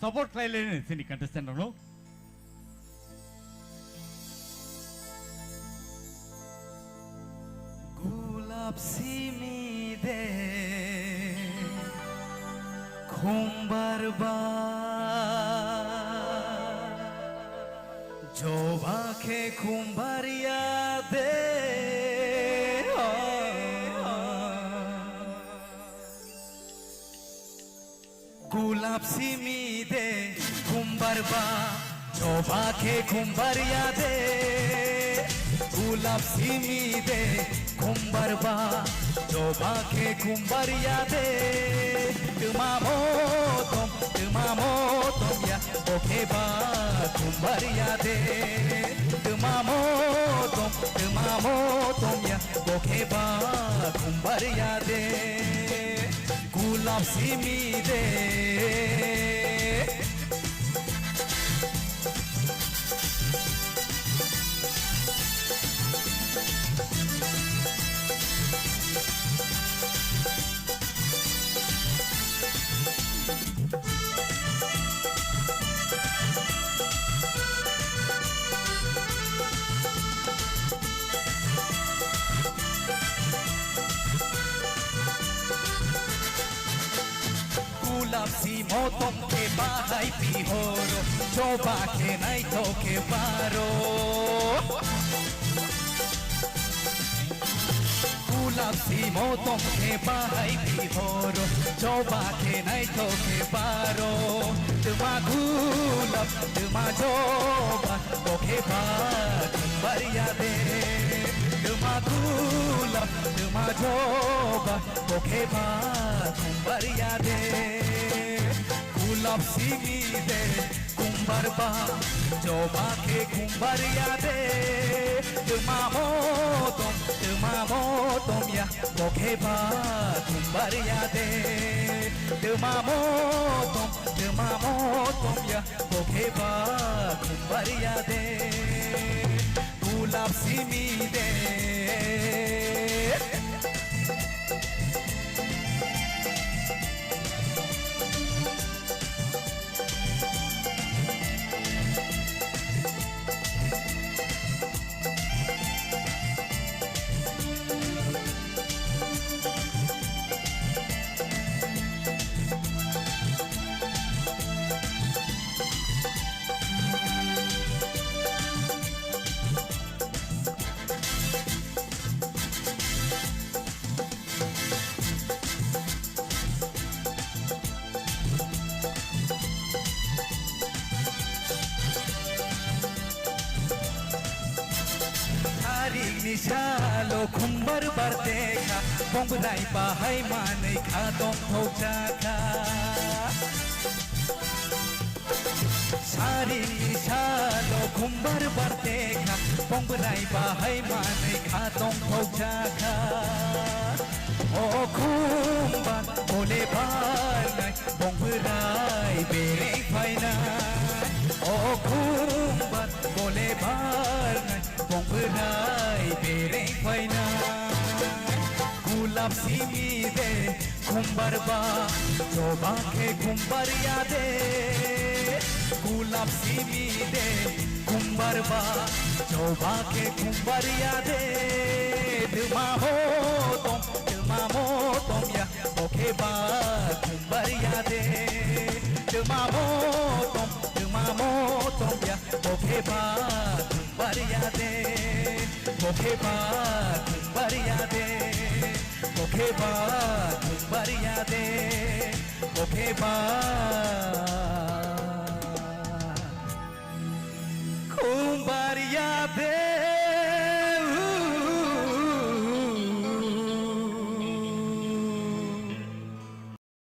support lain sini contestant no. Gulab simide khumbarba joba ke khumbaria de Gulab simide khumbarba joba ke khumbaria de Gulab simide khumbarba joba ke khumbaria de tumamo tom ya okeba khumbaria de tumamo tom ya okeba khumbaria de Gulab simide Gulab simotom ke bahai pihoro coba ke naito ke baro Gulab simotom ke bahai pihoro coba ke naito ke baro Tuma gulab tuma coba oke ba khumbaria de Tuma gulab tuma coba oke ba khumbaria de Gulab simide khumbarba joba ke khumbaria de tumamo tom ya oke ba khumbaria de tumamo tom ya oke ba khumbaria de Gulab simide Nishalo khumbar bardeka bongnai bahai manai khadong thojaka Sari nishalo khumbar bardeka bongnai bahai manai khadong thojaka O khumbar bole bharnai bongrai bere phaina O khumbar bole bharnai bongrai bere phaina Gulab simide khumbarba joba ke khumbaria de Gulab simide khumbarba joba ke khumbaria de tumamo tom ya oke ba khumbaria de tumamo tom ya oke ba khumbaria de oke ba khumbaria de oke ba khumbaria de oke ba